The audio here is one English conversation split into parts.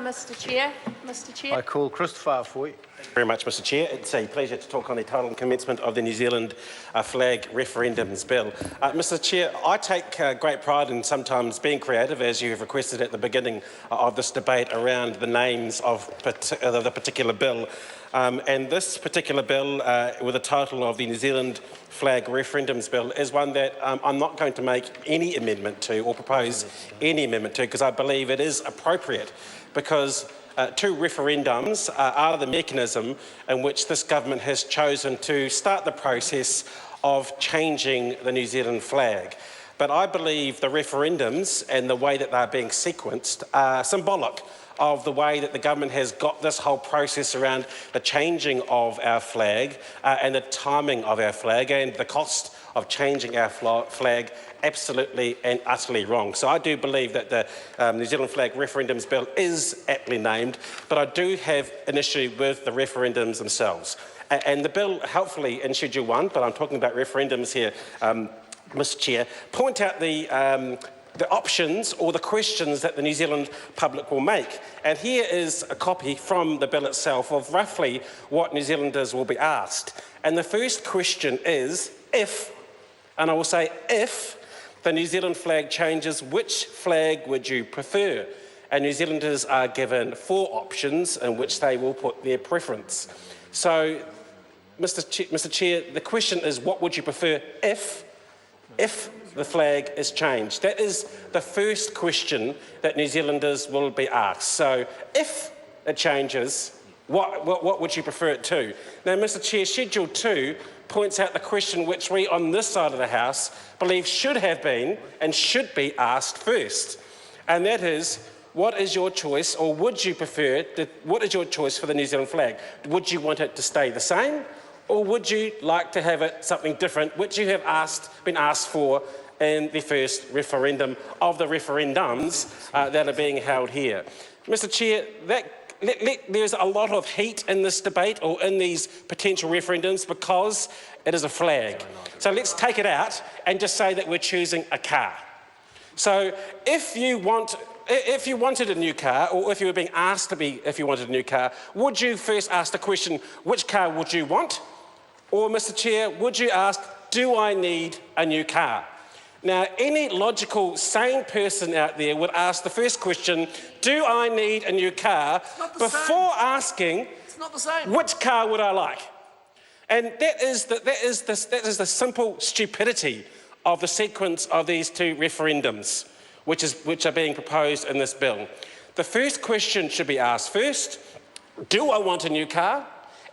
Mr Chair. Mr Chair. I call Christopher Foy. Thank you very much, Mr Chair. It's a pleasure to talk on the title and commencement of the New Zealand Flag Referendums Bill. Mr Chair, I take great pride in sometimes being creative, as you have requested at the beginning of this debate, around the names of the particular bill. And this particular bill, with the title of the New Zealand Flag Referendums Bill, is one that I'm not going to make any amendment to or propose any amendment to, because I believe it is appropriate, because two referendums are the mechanism in which this government has chosen to start the process of changing the New Zealand flag. But I believe the referendums and the way that they're being sequenced are symbolic of the way that the government has got this whole process around the changing of our flag and the timing of our flag and the cost of changing our flag absolutely and utterly wrong. So I do believe that the New Zealand Flag Referendums Bill is aptly named, but I do have an issue with the referendums themselves. And the bill, helpfully in Schedule 1, but I'm talking about referendums here, Mr Chair, point out the options or the questions that the New Zealand public will make. And here is a copy from the bill itself of roughly what New Zealanders will be asked. And the first question is, if, and I will say if, the New Zealand flag changes, which flag would you prefer? And New Zealanders are given 4 options in which they will put their preference. So, Mr Chair, the question is, what would you prefer if the flag is changed? That is the first question that New Zealanders will be asked. So, if it changes, what would you prefer it to? Now, Mr Chair, Schedule 2 points out the question which we on this side of the House believe should have been and should be asked first. And that is, what is your choice, or would you prefer, what is your choice for the New Zealand flag? Would you want it to stay the same, or would you like to have it something different, which you have been asked for in the first referendum of the referendums that are being held here? Mr Chair, there's a lot of heat in this debate or in these potential referendums because it is a flag. So let's take it out and just say that we're choosing a car. So if you wanted a new car, or if you were being asked if you wanted a new car, would you first ask the question, which car would you want? Or, Mr Chair, would you ask, do I need a new car? Now, any logical, sane person out there would ask the first question, do I need a new car, before asking, which car would I like? And that is the simple stupidity of the sequence of these two referendums, which are being proposed in this bill. The first question should be asked first, do I want a new car?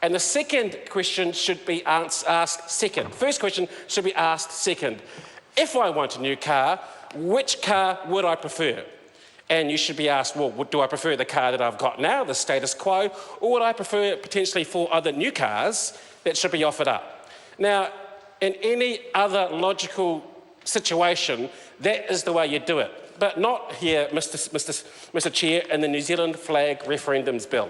And the second question should be asked second. First question should be asked second. If I want a new car, which car would I prefer? And you should be asked, well, do I prefer the car that I've got now, the status quo, or would I prefer potentially 4 other new cars that should be offered up? Now, in any other logical situation, that is the way you do it, but not here, Mr Chair, in the New Zealand Flag Referendums Bill.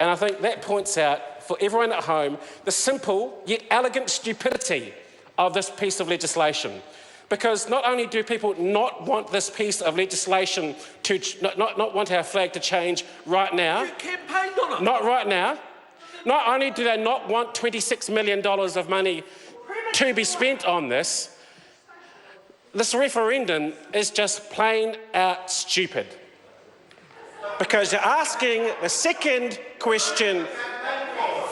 And I think that points out, for everyone at home, the simple yet elegant stupidity of this piece of legislation. Because not only do people not want this piece of legislation to not want our flag to change right now, you campaigned on it. Not right now, not only do they not want $26 million of money to be spent on this referendum is just plain out stupid. Because you're asking the second question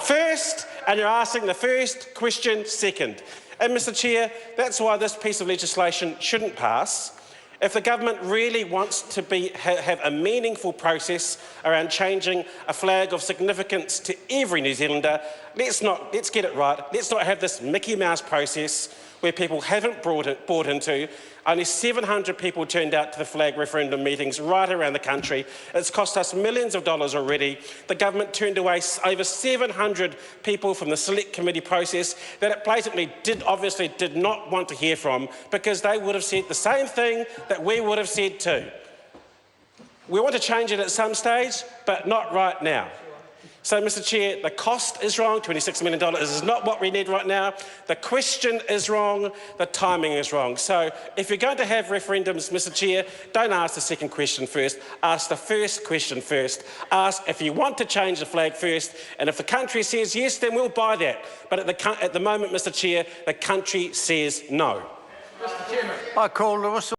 first, and you're asking the first question second. And, Mr Chair, that's why this piece of legislation shouldn't pass. If the government really wants to have a meaningful process around changing a flag of significance to every New Zealander, let's get it right. Let's not have this Mickey Mouse process where people haven't bought into. Only 700 people turned out to the flag referendum meetings right around the country. It's cost us millions of dollars already. The government turned away over 700 people from the select committee process that it blatantly obviously did not want to hear from, because they would have said the same thing that we would have said too. We want to change it at some stage, but not right now. So, Mr Chair, the cost is wrong. $26 million is not what we need right now. The question is wrong. The timing is wrong. So, if you're going to have referendums, Mr Chair, don't ask the second question first. Ask the first question first. Ask if you want to change the flag first. And if the country says yes, then we'll buy that. But at the moment, Mr Chair, the country says no. I call the whistle.